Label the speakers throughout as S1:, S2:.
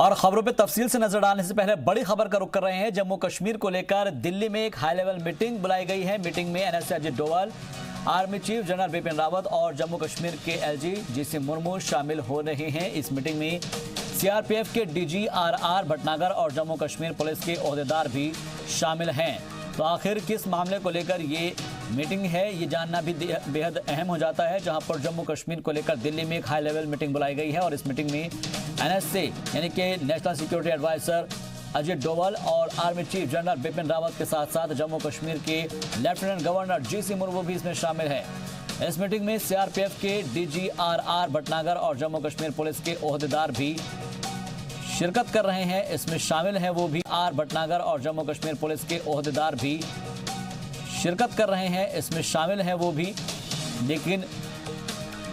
S1: और खबरों पे तफसील से नजर डालने से पहले बड़ी खबर का रुख कर रहे हैं। जम्मू कश्मीर को लेकर दिल्ली में एक हाई लेवल मीटिंग बुलाई गई है। मीटिंग में NSA Ajit Doval, army chief general Bipin Rawat और जम्मू कश्मीर के एलजी जीसी मुर्मू शामिल हो रहे हैं। इस मीटिंग में सीआरपीएफ के डीजी आरआर भटनागर और जम्मू कश्मीर पुलिस के ओहदेदार भी शामिल हैं। तो आखिर किस मामले को लेकर ये मीटिंग है, ये जानना भी बेहद अहम हो जाता है। जहां पर जम्मू कश्मीर को लेकर दिल्ली में एक हाई लेवल मीटिंग बुलाई गई है और इस मीटिंग में एनएसए यानी कि national security advisor Ajit Doval और army chief general Bipin Rawat के साथ साथ जम्मू कश्मीर के लेफ्टिनेंट गवर्नर जीसी मुर्मू भी इसमें शामिल है। इस मीटिंग में सीआरपीएफ के डीजी आरआर भटनागर और जम्मू कश्मीर पुलिस के ओहदेदार भी शिरकत कर रहे हैं। इसमें शामिल है वो भी आर भटनागर और जम्मू कश्मीर पुलिस के ओहदेदार भी शिरकत कर रहे हैं। इसमें शामिल है वो भी, लेकिन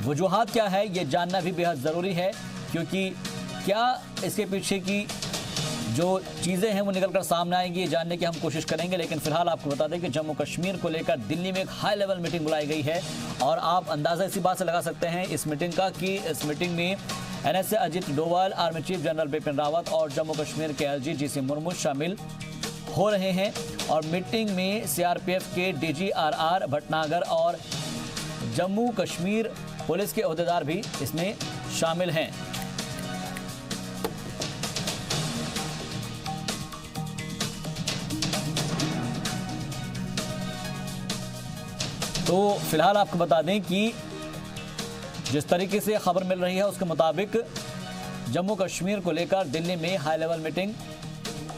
S1: वजूहात क्या है ये जानना भी बेहद ज़रूरी है, क्योंकि क्या इसके पीछे की जो चीज़ें हैं वो निकल कर सामने आएंगी, ये जानने की हम कोशिश करेंगे। लेकिन फिलहाल आपको बता दें कि जम्मू कश्मीर को लेकर दिल्ली में एक हाई लेवल मीटिंग बुलाई गई है और आप अंदाज़ा इसी बात से लगा सकते हैं इस मीटिंग का कि इस मीटिंग में NSA Ajit Doval, army chief general Bipin Rawat और जम्मू कश्मीर के एलजी जीसी मुर्मू शामिल हो रहे हैं। और मीटिंग में सीआरपीएफ के डीजी आरआर भटनागर और जम्मू कश्मीर पुलिस के ओहदेदार भी इसमें शामिल हैं। तो फिलहाल आपको बता दें कि जिस तरीके से खबर मिल रही है उसके मुताबिक जम्मू कश्मीर को लेकर दिल्ली में हाई लेवल मीटिंग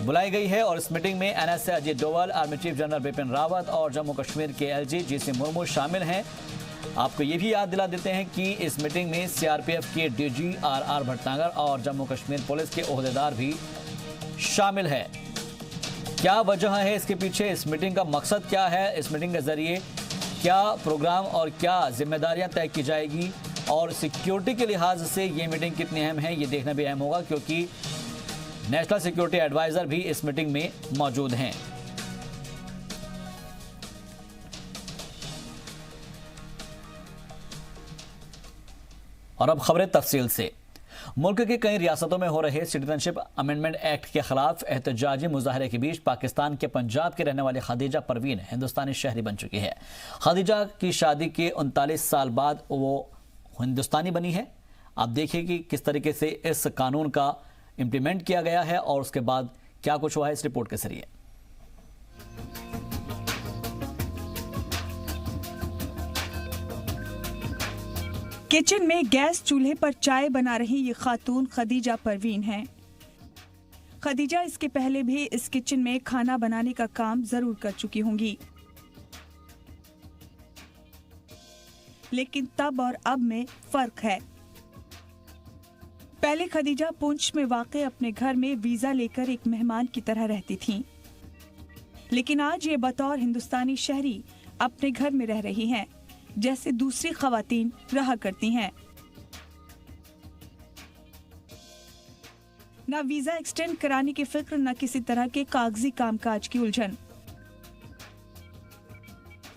S1: बुलाई गई है और इस मीटिंग में NSA Ajit Doval, army chief general Bipin Rawat और जम्मू कश्मीर के एलजी जीसी मुर्मू शामिल हैं। आपको ये भी याद दिला देते हैं कि इस मीटिंग में सीआरपीएफ के डीजी आरआर भटनागर और जम्मू कश्मीर पुलिस के ओहदेदार भी शामिल है। क्या वजह है इसके पीछे, इस मीटिंग का मकसद क्या है, इस मीटिंग के जरिए क्या प्रोग्राम और क्या जिम्मेदारियां तय की जाएगी और सिक्योरिटी के लिहाज से ये मीटिंग कितनी अहम है ये देखना भी अहम होगा, क्योंकि नेशनल सिक्योरिटी एडवाइजर भी इस मीटिंग में मौजूद हैं। और अब खबरें तफसील से। मुल्क के कई रियासतों में हो रहे सिटीजनशिप अमेंडमेंट एक्ट के खिलाफ एहतजाजी मुजाहरे के बीच पाकिस्तान के पंजाब के रहने वाली खदीजा परवीन हिंदुस्तानी शहरी बन चुकी है। खदीजा की शादी के 39 साल बाद वो हिंदुस्तानी बनी है। आप देखिए कि किस तरीके से इस कानून का इम्प्लीमेंट किया गया है और उसके बाद क्या कुछ हुआ है इस रिपोर्ट के जरिए।
S2: किचन में गैस चूल्हे पर चाय बना रही ये खातून खदीजा परवीन हैं। खदीजा इसके पहले भी इस किचन में खाना बनाने का काम जरूर कर चुकी होंगी, लेकिन तब और अब में फर्क है। पहले खदीजा पुंछ में वाक़े अपने घर में वीजा लेकर एक मेहमान की तरह रहती थीं, लेकिन आज ये बतौर हिंदुस्तानी शहरी अपने घर में रह रही हैं, जैसे दूसरी खवातीन रहा करती हैं। न वीजा एक्सटेंड कराने की फिक्र, न किसी तरह के कागजी कामकाज की उलझन।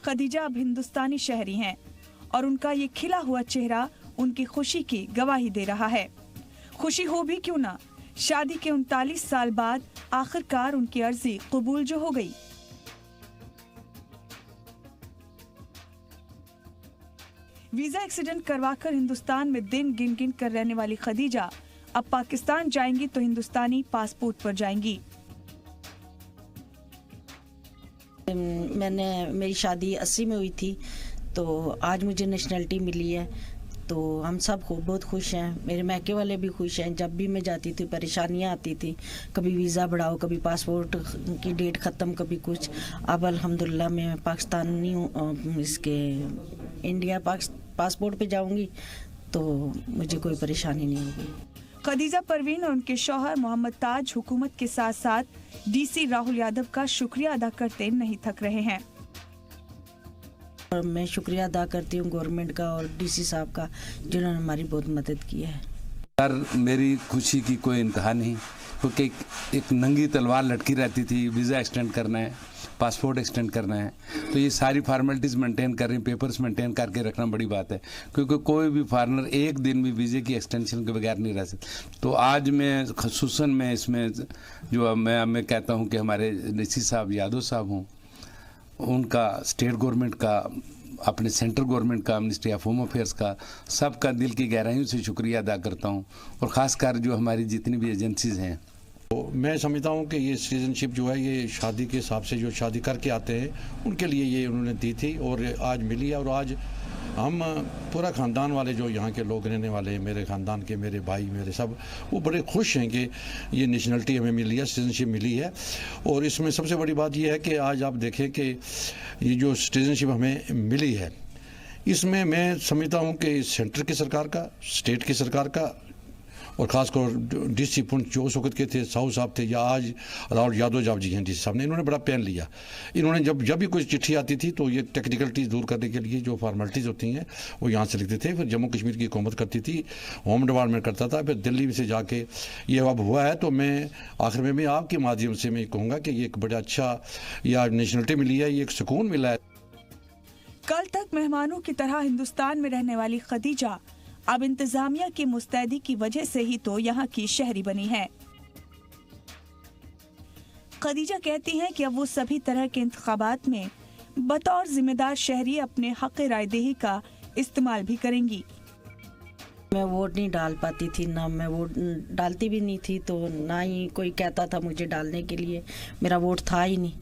S2: खदीजा अब हिंदुस्तानी शहरी हैं और उनका ये खिला हुआ चेहरा उनकी खुशी की गवाही दे रहा है। खुशी हो भी क्यों ना, शादी के 39 साल बाद आखिरकार उनकी अर्जी कबूल जो हो गई। वीजा एक्सीडेंट करवाकर हिंदुस्तान में दिन गिन गिन कर रहने वाली खदीजा अब पाकिस्तान जाएंगी तो हिंदुस्तानी पासपोर्ट पर जाएंगी।
S3: मेरी शादी 80 में हुई थी, तो आज मुझे नेशनलिटी मिली है, तो हम सब बहुत खुश हैं। मेरे मैके वाले भी खुश हैं। जब भी मैं जाती थी परेशानियां आती थी, कभी वीज़ा बढ़ाओ, कभी पासपोर्ट की डेट ख़त्म, कभी कुछ। अब अल्हम्दुलिल्लाह मैं पाकिस्तानी हूँ, इसके इंडिया पासपोर्ट पे जाऊंगी तो मुझे कोई परेशानी नहीं होगी।
S2: खदीजा परवीन और उनके शौहर मोहम्मद ताज हुकूमत के साथ साथ डीसी राहुल यादव का शुक्रिया अदा करते नहीं थक रहे हैं।
S3: और मैं शुक्रिया अदा करती हूँ गवर्नमेंट का और डीसी साहब का, जिन्होंने हमारी बहुत मदद की है।
S4: पर मेरी खुशी की कोई इंतहा नहीं, क्योंकि एक नंगी तलवार लटकी रहती थी, वीज़ा एक्सटेंड करना है, पासपोर्ट एक्सटेंड करना है, तो ये सारी फार्मेलिटीज़ मेंटेन कर रही, पेपर्स मेंटेन करके रखना बड़ी बात है, क्योंकि कोई भी फॉरेनर एक दिन भी वीज़े की एक्सटेंशन के बगैर नहीं रह सकता। तो आज मैं खसूसन में इसमें जो मैं कहता हूँ कि हमारे नीसी साहब यादव साहब हों, उनका स्टेट गवर्नमेंट का, अपने सेंट्रल गवर्नमेंट का, मिनिस्ट्री ऑफ होम अफेयर्स का, सबका दिल की गहराइयों से शुक्रिया अदा करता हूँ, और ख़ासकर जो हमारी जितनी भी एजेंसीज़ हैं।
S5: तो मैं समझता हूँ कि ये सिटीजनशिप जो है ये शादी के हिसाब से जो शादी करके आते हैं उनके लिए ये उन्होंने दी थी और आज मिली है। और आज हम पूरा ख़ानदान वाले जो यहाँ के लोग रहने वाले हैं, मेरे ख़ानदान के, मेरे भाई, मेरे सब, वो बड़े खुश हैं कि ये नेशनलिटी हमें मिली है, सिटीजनशिप मिली है। और इसमें सबसे बड़ी बात ये है कि आज आप देखें कि ये जो सिटीजनशिप हमें मिली है, इसमें मैं समझता हूँ कि सेंटर की सरकार का, स्टेट की सरकार का, और ख़ासकर डीसी पुंछ जो उस वक्त के थे, साहू साहब थे, या आज राहुल यादव जी हैं डीसी साहब ने, इन्होंने बड़ा पैन लिया। इन्होंने जब भी कोई चिट्ठी आती थी तो ये टेक्निकलिटीज़ दूर करने के लिए जो फॉर्मेलिटीज़ होती हैं वो यहाँ से लिखते थे, फिर जम्मू कश्मीर की हुकूमत करती थी, होम डिपार्टमेंट करता था, फिर दिल्ली से जाके ये अब हुआ है। तो मैं आखिर में भी आपके माध्यम से मैं कहूँगा कि ये एक बड़ा अच्छा या नेशनलिटी मिली है, ये एक सुकून मिला है।
S2: कल तक मेहमानों की तरह हिंदुस्तान में रहने वाली खदीजा अब इंतजामिया की मुस्तैदी की वजह से ही तो यहाँ की शहरी बनी है। खदीजा कहती हैं कि अब वो सभी तरह के इंतखाबात में बतौर जिम्मेदार शहरी अपने हक रायदही का इस्तेमाल भी करेंगी।
S3: मैं वोट नहीं डाल पाती थी, ना मैं वोट डालती भी नहीं थी, तो ना ही कोई कहता था मुझे डालने के लिए, मेरा वोट था ही नहीं।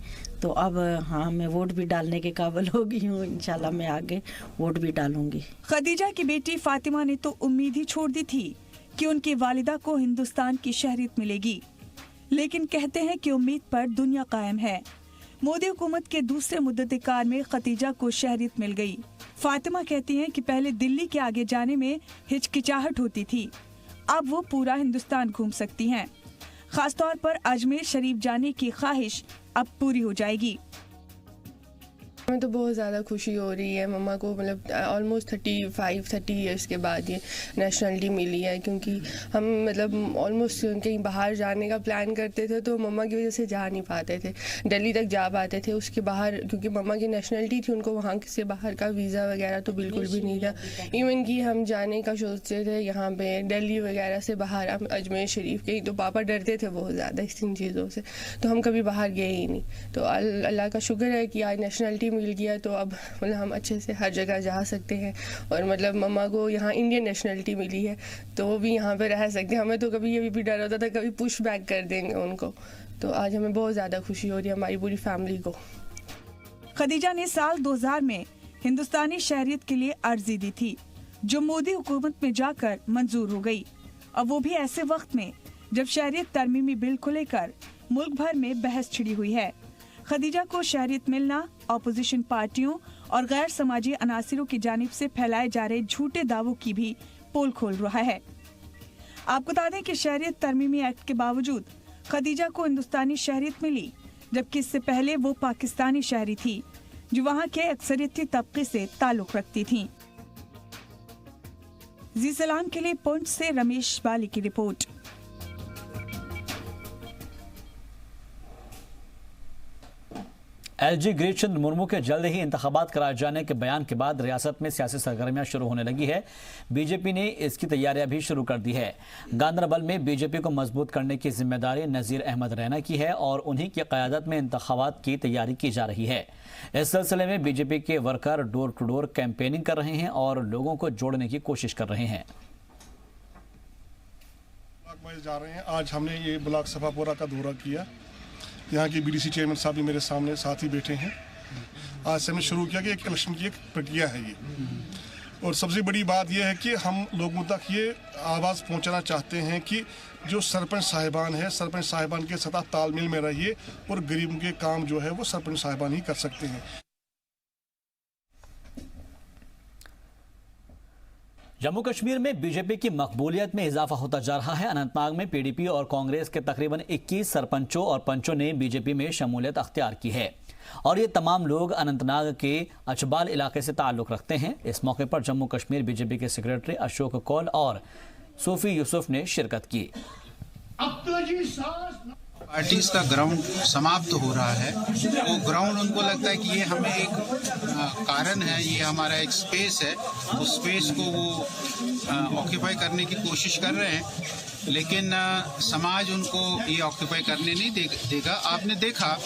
S3: तो अब हाँ, मैं वोट भी डालने के काबिल हो गई हूँ, इंशाल्लाह मैं आगे वोट भी डालूंगी।
S2: खदीजा की बेटी फातिमा ने तो उम्मीद ही छोड़ दी थी कि उनकी वालिदा को हिंदुस्तान की शहरियत मिलेगी, लेकिन कहते हैं कि उम्मीद पर दुनिया कायम है। मोदी हुकूमत के दूसरे मुद्दतकार में खदीजा को शहरियत मिल गई। फातिमा कहती हैं कि पहले दिल्ली के आगे जाने में हिचकिचाहट होती थी, अब वो पूरा हिंदुस्तान घूम सकती हैं। खासतौर पर अजमेर शरीफ जाने की ख्वाहिश अब पूरी हो जाएगी।
S6: हमें तो बहुत ज़्यादा खुशी हो रही है। मम्मा को मतलब ऑलमोस्ट 30 इयर्स के बाद ये नेशनलिटी मिली है, क्योंकि हम मतलब ऑलमोस्ट कहीं बाहर जाने का प्लान करते थे तो मम्मा की वजह से जा नहीं पाते थे। दिल्ली तक जा पाते थे, उसके बाहर क्योंकि मम्मा की नेशनलिटी थी, उनको वहाँ से बाहर का वीज़ा वगैरह तो बिल्कुल भी नहीं था। इवन कि हम जाने का सोचते थे यहाँ पे दिल्ली वगैरह से बाहर, हम अजमेर शरीफ के ही, तो पापा डरते थे बहुत ज़्यादा इन चीज़ों से, तो हम कभी बाहर गए ही नहीं। तो अल्लाह का शुक्र है कि आज नेशनलिटी मिल गया, तो अब मतलब हम अच्छे से हर जगह जा सकते हैं। और मतलब मम्मा को यहाँ इंडियन नेशनलिटी मिली है तो वो भी यहाँ पे रह सकते हैं। हमें तो कभी ये भी डर होता था कभी पुश बैक कर देंगे उनको, तो आज हमें बहुत ज़्यादा खुशी हो रही है हमारी पूरी फैमिली को।
S2: खदीजा ने साल 2000 में हिंदुस्तानी शहरियत के लिए अर्जी दी थी, जो मोदी हुकूमत में जाकर मंजूर हो गई, और वो भी ऐसे वक्त में जब शहरियत तरमीमी बिल को लेकर मुल्क भर में बहस छिड़ी हुई है। खदीजा को शहरियत मिलना ऑपोजिशन पार्टियों और गैर समाजी अनासिरों की जानिब से फैलाए जा रहे झूठे दावों की भी पोल खोल रहा है। आपको बता दें कि शहरियत तरमीमी एक्ट के बावजूद खदीजा को हिंदुस्तानी शहरियत मिली, जबकि इससे पहले वो पाकिस्तानी शहरी थी जो वहाँ के अक्सरियती तबके से ताल्लुक रखती थी। जी सलाम के लिए पुंछ से रमेश बाली की रिपोर्ट।
S1: एलजी गिरीश चंद्र मुर्मू के जल्द ही इंतखाबात कराए जाने के बयान के बाद रियासत में सियासी सरगर्मियां शुरू होने लगी है। बीजेपी ने इसकी तैयारियां भी शुरू कर दी है। गांदरबल में बीजेपी को मजबूत करने की जिम्मेदारी नजीर अहमद रैना की है और उन्हीं की क़यादत में इंतखाबात की तैयारी की जा रही है। इस सिलसिले में बीजेपी के worker door to door campaigning कर रहे हैं और लोगों को जोड़ने की कोशिश कर रहे हैं।
S7: जा रहे हैं। आज हमने ये ब्लॉक सफापुरा का दौरा किया। यहाँ के बीडीसी चेयरमैन साहब भी मेरे सामने साथ ही बैठे हैं। आज से हमने शुरू किया कि एक इलेक्शन की एक प्रक्रिया है ये, और सबसे बड़ी बात यह है कि हम लोगों तक ये आवाज़ पहुँचाना चाहते हैं कि जो सरपंच साहिबान है, सरपंच साहिबान के साथ तालमेल में रहिए और गरीबों के काम जो है वो सरपंच साहिबान ही कर सकते हैं।
S1: जम्मू कश्मीर में बीजेपी की मकबूलियत में इजाफा होता जा रहा है। अनंतनाग में पीडीपी और कांग्रेस के तकरीबन 21 सरपंचों और पंचों ने बीजेपी में शमूलियत अख्तियार की है और ये तमाम लोग अनंतनाग के अचबाल इलाके से ताल्लुक रखते हैं। इस मौके पर जम्मू कश्मीर बीजेपी के सेक्रेटरी अशोक कौल और सूफी यूसुफ ने शिरकत की।
S8: पार्टीज का ग्राउंड समाप्त हो रहा है। वो ग्राउंड उनको लगता है कि ये हमें एक कारण है, ये हमारा एक स्पेस है। उस स्पेस को वो ऑक्यूपाई करने की कोशिश कर रहे हैं, लेकिन समाज उनको ये ऑक्यूपाई करने नहीं देगा। आपने देखा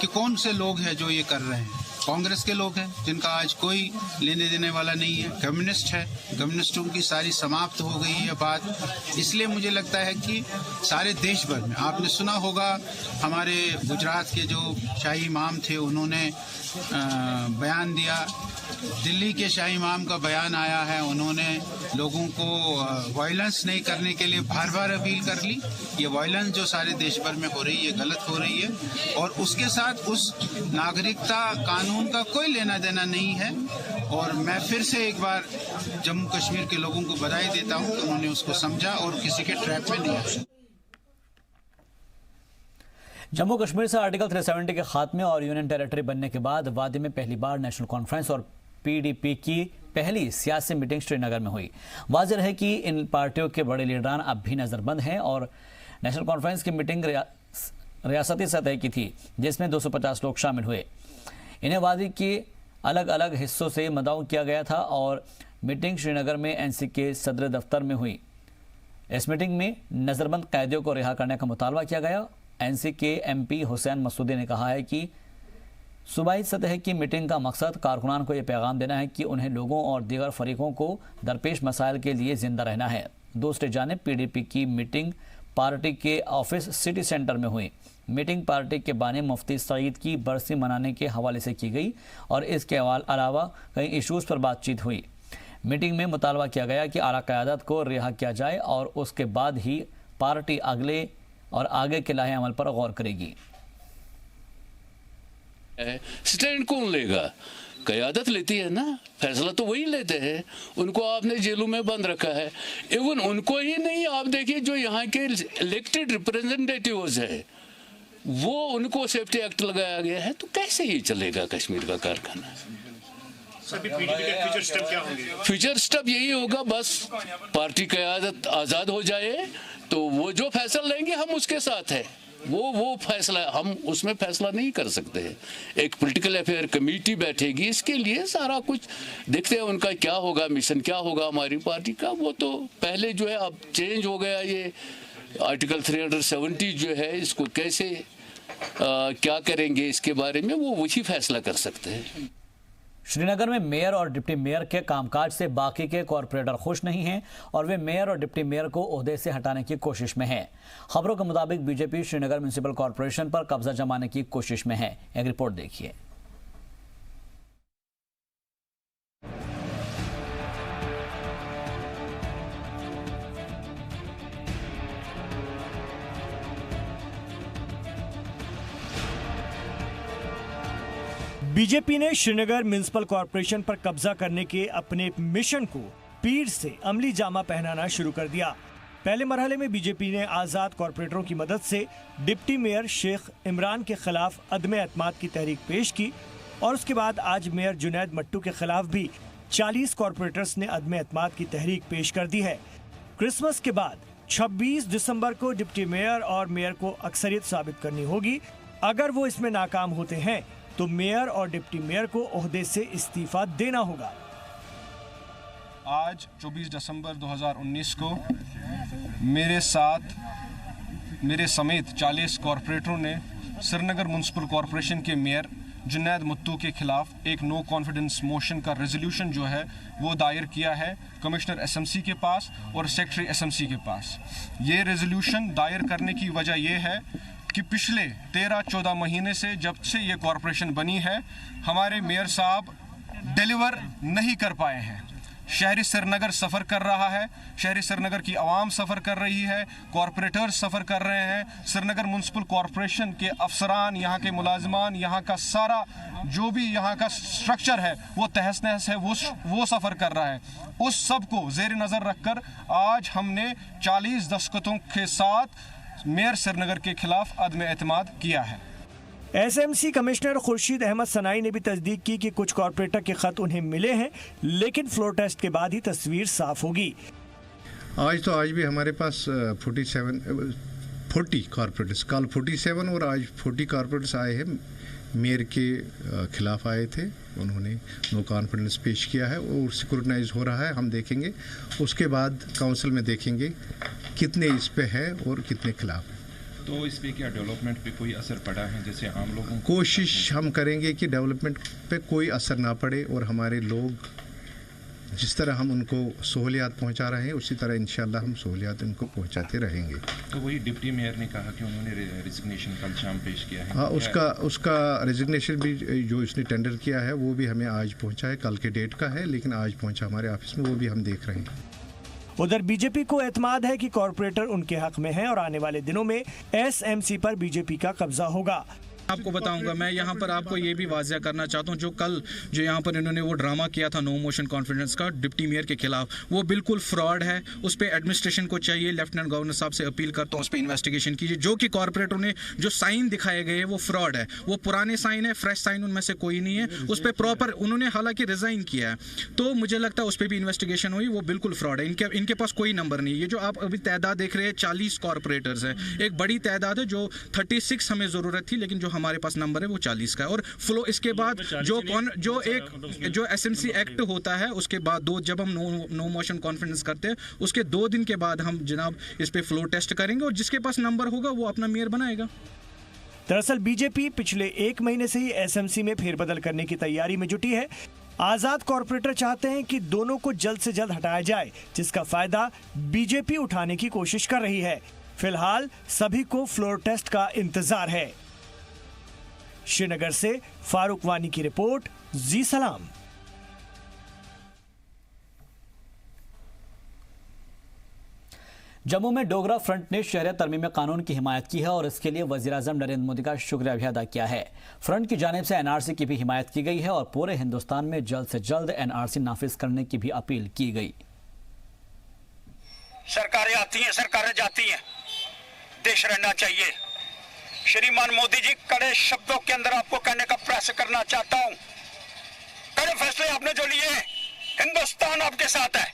S8: कि कौन से लोग हैं जो ये कर रहे हैं। कांग्रेस के लोग हैं जिनका आज कोई लेने देने वाला नहीं है। कम्युनिस्ट है, कम्युनिस्टों की सारी समाप्त हो गई है बात। इसलिए मुझे लगता है कि सारे देश भर में, आपने सुना होगा हमारे गुजरात के जो शाही इमाम थे उन्होंने बयान दिया, दिल्ली के शाही इमाम का बयान आया है, उन्होंने लोगों को वायलेंस नहीं करने के लिए बार बार अपील कर ली। ये वायलेंस जो सारे देश भर में हो रही है गलत हो रही है, और उसके साथ उस नागरिकता कानून का कोई लेना देना नहीं है। और मैं फिर से एक बार जम्मू कश्मीर के लोगों को बधाई देता हूँ कि उन्होंने उसको समझा और किसी के ट्रैप में नहीं आया।
S1: जम्मू कश्मीर से आर्टिकल 370 के खात्मे और यूनियन टेरिटरी बनने के बाद वादी में पहली बार नेशनल कॉन्फ्रेंस और पीडीपी की पहली सियासी मीटिंग श्रीनगर में हुई। वाज़ेह है कि इन पार्टियों के बड़े लीडरान अब भी नज़रबंद हैं और नेशनल कॉन्फ्रेंस की मीटिंग रियासती सतह की थी, जिसमें 250 लोग शामिल हुए। इन्हें वादी के अलग अलग हिस्सों से मदऊ किया गया था और मीटिंग श्रीनगर में एनसी के सदर दफ्तर में हुई। इस मीटिंग में नज़रबंद कैदियों को रिहा करने का मुतालबा किया गया। एनसी के एमपी हुसैन मसूदी ने कहा है कि सूबाई सतह की मीटिंग का मकसद कारकुनान को यह पैगाम देना है कि उन्हें लोगों और दीगर फरीकों को दरपेश मसाइल के लिए जिंदा रहना है। दूसरी जानिब पीडीपी की मीटिंग पार्टी के ऑफिस सिटी सेंटर में हुई। मीटिंग पार्टी के बानी मुफ्ती सईद की बरसी मनाने के हवाले से की गई और इसके अलावा कई इशूज़ पर बातचीत हुई। मीटिंग में मुतालबा किया गया कि आला क़यादत को रिहा किया जाए और उसके बाद ही पार्टी अगले और आगे के लाहे अमल पर गौर करेगी।
S9: स्टैंड कौन लेगा? क़यादत लेती है ना, फैसला तो वही लेते हैं। उनको आपने जेलों में बंद रखा है। इवन उनको ही नहीं, आप देखिए जो यहाँ के इलेक्टेड रिप्रेजेंटेटिव्स है वो उनको सेफ्टी एक्ट लगाया गया है, तो कैसे ही चलेगा कश्मीर का कारखाना? फ्यूचर स्टेप यही होगा, बस पार्टी क़यादत आज़ाद हो जाए तो वो जो फैसला लेंगे हम उसके साथ है। वो फैसला हम उसमें फैसला नहीं कर सकते हैं। एक पॉलिटिकल अफेयर कमेटी बैठेगी, इसके लिए सारा कुछ देखते हैं उनका क्या होगा, मिशन क्या होगा हमारी पार्टी का। वो तो पहले जो है अब चेंज हो गया। ये आर्टिकल 370 जो है इसको कैसे क्या करेंगे इसके बारे में वो वही फैसला कर सकते हैं।
S1: श्रीनगर में मेयर और डिप्टी मेयर के कामकाज से बाकी के कॉरपोरेटर खुश नहीं हैं और वे मेयर और डिप्टी मेयर को ओहदे से हटाने की कोशिश में हैं। खबरों के मुताबिक बीजेपी श्रीनगर म्युनिसिपल कॉरपोरेशन पर कब्जा जमाने की कोशिश में है। एक रिपोर्ट देखिए।
S10: बीजेपी ने श्रीनगर म्युनिसिपल कॉरपोरेशन पर कब्जा करने के अपने मिशन को पीर से अमली जामा पहनाना शुरू कर दिया। पहले मरहले में बीजेपी ने आज़ाद कॉरपोरेटरों की मदद से डिप्टी मेयर शेख इमरान के खिलाफ अदम एतमाद की तहरीक पेश की और उसके बाद आज मेयर जुनैद मट्टू के खिलाफ भी 40 कॉरपोरेटर्स ने अदम एतमाद की तहरीक पेश कर दी है। क्रिसमस के बाद 26 दिसंबर को डिप्टी मेयर और मेयर को अक्सरियत साबित करनी होगी। अगर वो इसमें नाकाम होते हैं तो मेयर और डिप्टी मेयर को ओहदे से इस्तीफा देना होगा।
S11: आज 24 दिसंबर 2019 को मेरे समेत 40 कॉरपोरेटरों ने श्रीनगर म्युनिसिपल कॉरपोरेशन के मेयर जुनैद मट्टू के खिलाफ एक नो कॉन्फिडेंस मोशन का रेजोल्यूशन जो है वो दायर किया है कमिश्नर एसएमसी के पास और सेक्रेटरी एसएमसी के पास। ये रेजोल्यूशन दायर करने की वजह यह है कि पिछले 13-14 महीने से जब से ये कॉरपोरेशन बनी है हमारे मेयर साहब डिलीवर नहीं कर पाए हैं। शहरी श्रीनगर सफ़र कर रहा है, शहरी श्रीनगर की आवाम सफ़र कर रही है, कॉरपोरेटर्स सफ़र कर रहे हैं। श्रीनगर म्युनिसिपल कॉरपोरेशन के अफसरान, यहाँ के मुलाजमान, यहाँ का सारा जो भी यहाँ का स्ट्रक्चर है वो तहस नहस है, वो सफ़र कर रहा है। उस सब को ज़ेर नज़र रखकर आज हमने 40 दस्तखतों के साथ मेयर श्रीनगर के खिलाफ अदम एतमाद किया है।
S10: एसएमसी कमिश्नर खुर्शीद अहमद सनाई ने भी तस्दीक की कि कुछ कॉरपोरेटर के खत उन्हें मिले हैं, लेकिन फ्लोर टेस्ट के बाद ही तस्वीर साफ होगी।
S12: आज भी हमारे पास 40 कॉरपोरेटर्स, कल 47 और आज 40 कॉरपोरेटर्स आए हैं। मेयर के खिलाफ आए थे, उन्होंने नो कॉन्फिडेंस पेश किया है और सिक्योरिटाइज हो रहा है। हम देखेंगे, उसके बाद काउंसिल में देखेंगे कितने इस पे है और कितने खिलाफ है।
S13: तो इस पे क्या डेवलपमेंट पे कोई असर पड़ा है? जैसे आम लोगों
S12: कोशिश हम करेंगे कि डेवलपमेंट पे कोई असर ना पड़े और हमारे लोग जिस तरह हम उनको सहूलियात पहुंचा रहे हैं उसी तरह इंशाल्लाह हम सहूलियात उनको पहुंचाते रहेंगे।
S13: तो वही डिप्टी मेयर ने कहा कि उन्होंने रेजिग्नेशन कल शाम पेश किया है।
S12: हाँ, उसका रेजिग्नेशन भी जो इसने टेंडर किया है वो भी हमें आज पहुंचा है, कल के डेट का है, लेकिन आज पहुंचा हमारे ऑफिस में, वो भी हम देख रहे हैं।
S10: उधर बीजेपी को एतमाद है कि कॉरपोरेटर उनके हक में हैं और आने वाले दिनों में एसएमसी पर बीजेपी का कब्जा होगा।
S14: आपको बताऊंगा, मैं यहाँ पर आपको ये भी वाज़िया करना चाहता हूँ, जो यहाँ पर इन्होंने वो ड्रामा किया था नो मोशन कॉन्फिडेंस का डिप्टी मेयर के खिलाफ, वो बिल्कुल फ्रॉड है। उस पर एडमिनिस्ट्रेशन को चाहिए, लेफ्टिनेंट गवर्नर साहब से अपील करता हूँ उस पर इन्वेस्टिगेशन कीजिए। जो कि कॉर्पोरेटरों ने जो साइन दिखाए गए वो फ्रॉड है, वो पुराने साइन है, फ्रेश साइन उनमें से कोई नहीं है। उस पर प्रॉपर उन्होंने हालांकि रिजाइन किया है, तो मुझे लगता है उस पर भी इन्वेस्टिगेशन हुई, वो बिल्कुल फ्रॉड है। इनके पास कोई नंबर नहीं है। ये जो आप अभी तादाद देख रहे हैं 40 कॉर्पोरेटर्स है, एक बड़ी तादाद है। जो 36 हमें ज़रूरत थी, लेकिन जो हमारे पास नंबर है वो 40 का है। और फ्लो इसके बाद जो एसएमसी एक्ट होता है, उसके बाद जब हम नो मोशन कॉन्फिडेंस करते हैं, उसके 2 दिन के बाद हम जनाब इस पे फ्लो टेस्ट करेंगे और जिसके पास नंबर होगा वो अपना मेयर बनाएगा।
S10: दरअसल बीजेपी पिछले 1 महीने से ही एसएमसी में फेरबदल करने की तैयारी में जुटी है। आजाद कॉरपोरेटर चाहते हैं कि दोनों को जल्द से जल्द हटाया जाए, जिसका फायदा बीजेपी उठाने की कोशिश कर रही है। फिलहाल सभी को फ्लोर टेस्ट का इंतजार है। श्रीनगर से फारूक वानी की रिपोर्ट, जी सलाम।
S1: जम्मू में डोगरा फ्रंट ने शहरियत तरमीम कानून की हिमायत की है और इसके लिए वज़ीर-ए-आज़म नरेंद्र मोदी का शुक्रिया भी अदा किया है। फ्रंट की जानिब से एनआरसी की भी हिमायत की गई है और पूरे हिंदुस्तान में जल्द से जल्द एनआरसी नाफिज करने की भी अपील की गई।
S15: सरकारें आती हैं, सरकारें जाती हैं, देश रहना चाहिए। श्रीमान मोदी जी, कड़े शब्दों के अंदर आपको कहने का प्रयास करना चाहता हूं, कड़े फैसले आपने जो लिए, हिंदुस्तान आपके साथ है।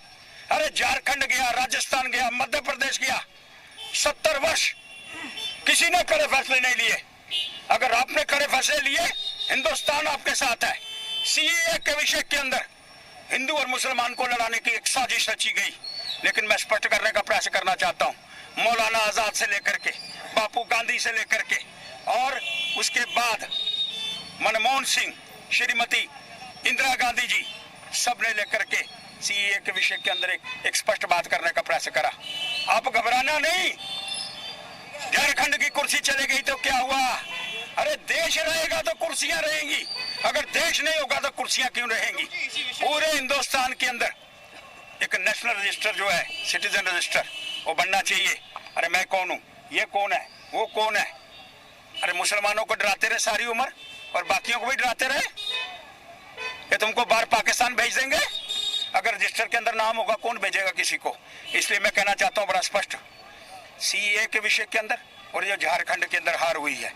S15: अरे झारखंड गया, राजस्थान गया, मध्य प्रदेश गया, 70 वर्ष किसी ने कड़े फैसले नहीं लिए। अगर आपने कड़े फैसले लिए, हिंदुस्तान आपके साथ है। सीएए के विषय के अंदर हिंदू और मुसलमान को लड़ाने की एक साजिश रची गई, लेकिन मैं स्पष्ट करने का प्रयास करना चाहता हूं, मौलाना आजाद से लेकर के बापू गांधी से लेकर के और उसके बाद मनमोहन सिंह, श्रीमती इंदिरा गांधी जी, सब ने लेकर के सीएए के विषय के अंदर एक स्पष्ट बात करने का प्रयास करा। आप घबराना नहीं। झारखंड की कुर्सी चली गई तो क्या हुआ? अरे देश रहेगा तो कुर्सियां रहेंगी, अगर देश नहीं होगा तो कुर्सियां क्यों रहेंगी? पूरे हिंदुस्तान के अंदर एक नेशनल रजिस्टर जो है, सिटीजन रजिस्टर, वो बनना चाहिए। अरे मैं कौन हूँ, ये कौन है, वो कौन है? अरे मुसलमानों को डराते रहे सारी उम्र और बाकियों को भी डराते रहे। ये तुमको बाहर पाकिस्तान भेज देंगे? अगर रजिस्टर के अंदर नाम होगा, कौन भेजेगा किसी को? इसलिए मैं कहना चाहता हूँ बड़ा स्पष्ट, सीएए के विषय के अंदर और जो झारखंड के अंदर हार हुई है,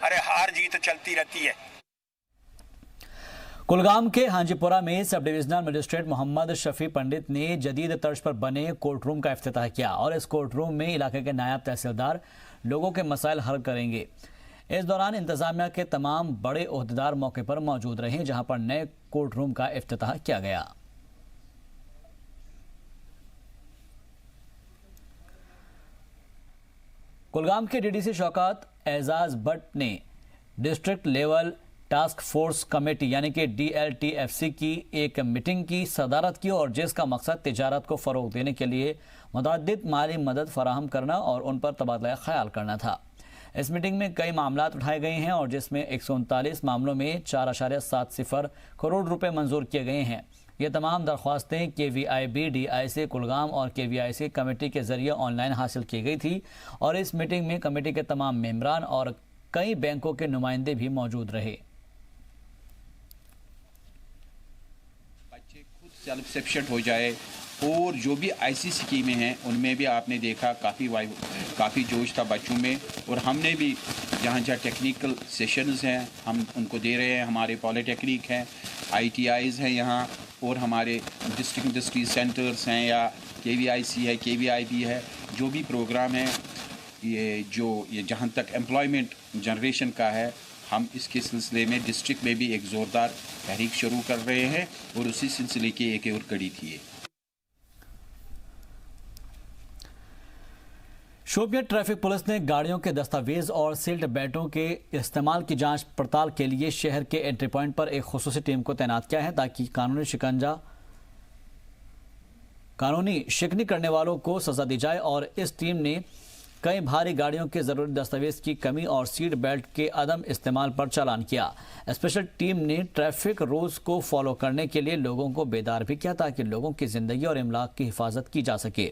S15: अरे हार जीत चलती रहती है।
S1: कुलगाम के हांजीपुरा में sub divisional magistrate Mohammad Shafi Pandit ने जदीद तर्ज पर बने कोर्ट रूम का इफ्तिताह किया और इस कोर्ट रूम में इलाके के नायब तहसीलदार लोगों के मसाइल हल करेंगे। इस दौरान इंतजामिया के तमाम बड़े ओहदेदार मौके पर मौजूद रहे, जहां पर नए कोर्ट रूम का इफ्तिताह किया गया। कुलगाम के डीडीसी शौकत एजाज भट्ट ने district level task force committee यानी कि DLTFC की एक मीटिंग की सदारत की और जिसका मकसद तिजारत को फ़रोग देने के लिए मुतअद्दिद माली मदद फराहम करना और उन पर तबादला ख्याल करना था। इस मीटिंग में कई मामलात उठाए गए हैं और जिसमें 139 मामलों में 4.70 करोड़ रुपए मंजूर किए गए हैं। ये तमाम दरख्वास्तें KVIB DIC कुलगाम और KVIC कमेटी के जरिए ऑनलाइन हासिल की गई थी और इस मीटिंग में कमेटी के तमाम मेंबरान और कई बैंकों के नुमाइंदे भी मौजूद रहे।
S16: सेल्फ सफिशिएंट हो जाए और जो भी IC स्कीमें हैं उनमें भी आपने देखा काफ़ी जोश था बच्चों में और हमने भी जहाँ टेक्निकल सेशंस हैं हम उनको दे रहे हैं। हमारे पॉलिटेक्निक हैं, ITIs हैं यहाँ और हमारे डिस्ट्रिक्ट इंडस्ट्री सेंटर्स हैं या KVIC है, KVIB है, जो भी प्रोग्राम है ये जहाँ तक एम्प्लॉयमेंट जनरेशन का है, हम इसके सिलसिले में डिस्ट्रिक्ट में भी एक ज़ोरदार तहरीक शुरू कर रहे हैं और उसी सिलसिले की एक और कड़ी थी ये।
S1: शोपियां ट्रैफिक पुलिस ने गाड़ियों के दस्तावेज और सील्ड बेल्टों के इस्तेमाल की जांच पड़ताल के लिए शहर के एंट्री पॉइंट पर एक खुसूसी टीम को तैनात किया है ताकि कानूनी शिकनी करने वालों को सजा दी जाए। और इस टीम ने कई भारी गाड़ियों के जरूरी दस्तावेज की कमी और सीट बेल्ट के अदम इस्तेमाल पर चालान किया। स्पेशल टीम ने ट्रैफिक रूल्स को फॉलो करने के लिए लोगों को बेदार भी किया ताकि लोगों की जिंदगी और इमलाक की हिफाजत की जा सके।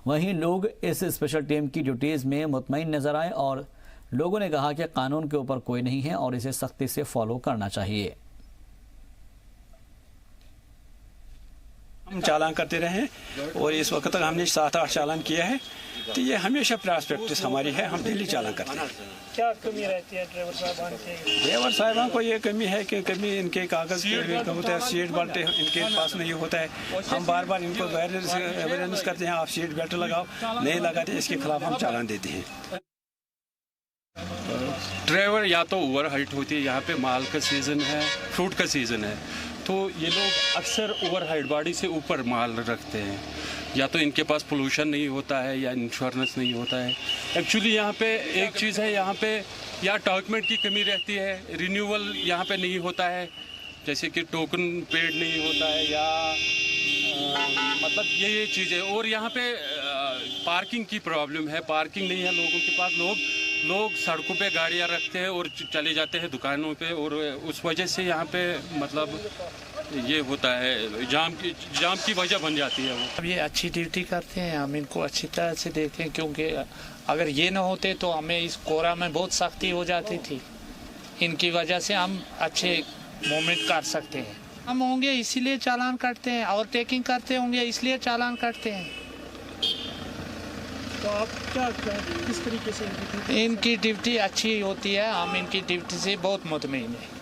S1: वहीं लोग इस स्पेशल टीम की ड्यूटीज में मुतमईन नजर आए और लोगों ने कहा कि कानून के ऊपर कोई नहीं है और इसे सख्ती से फॉलो करना चाहिए।
S17: हम चालान करते रहे और इस वक्त तक हमने 7-8 चालान किया है, तो ये हमेशा प्रैक्टिस हमारी है, हम डेली चालान करते हैं।
S10: क्या कमी रहती है ड्राइवर साहबान के?
S17: ड्राइवर साहबान को ये कमी है कि कभी इनके कागज़ होता है, सीट बेल्ट इनके पास नहीं होता है। हम बार बार इनको अवेयरनेस करते हैं, आप सीट बेल्ट लगाओ, नहीं लगाते इसके खिलाफ हम चालान देते हैं।
S18: ड्राइवर या तो ओवर हाइट होती है, यहाँ पे माल का सीज़न है, फ्रूट का सीज़न है, तो ये लोग अक्सर ओवर हाइट गाड़ी से ऊपर माल रखते हैं। या तो इनके पास पोल्यूशन नहीं होता है या इंश्योरेंस नहीं होता है। एक्चुअली यहाँ पे एक चीज़ है, यहाँ पे या डॉक्यूमेंट की कमी रहती है, रिन्यूअल यहाँ पे नहीं होता है, जैसे कि टोकन पेड नहीं होता है या मतलब ये चीज़ें। और यहाँ पे पार्किंग की प्रॉब्लम है, पार्किंग नहीं है लोगों के पास। लोग सड़कों पे गाड़ियाँ रखते हैं और चले जाते हैं दुकानों पे, और उस वजह से यहाँ पे मतलब ये होता है, जाम की वजह बन जाती है वो।
S19: अब ये अच्छी ड्यूटी करते हैं, हम इनको अच्छी तरह से देखते हैं, क्योंकि अगर ये ना होते तो हमें इस कोरा में बहुत सख्ती हो जाती थी। इनकी वजह से हम अच्छे मूवमेंट कर सकते हैं। हम होंगे इसीलिए चालान करते हैं, और टेकिंग करते होंगे इसलिए चालान करते हैं।
S10: तो आप क्या किस तरीके से
S19: इनकी ड्यूटी अच्छी होती है, हम इनकी ड्यूटी से बहुत मुतमईन हैं।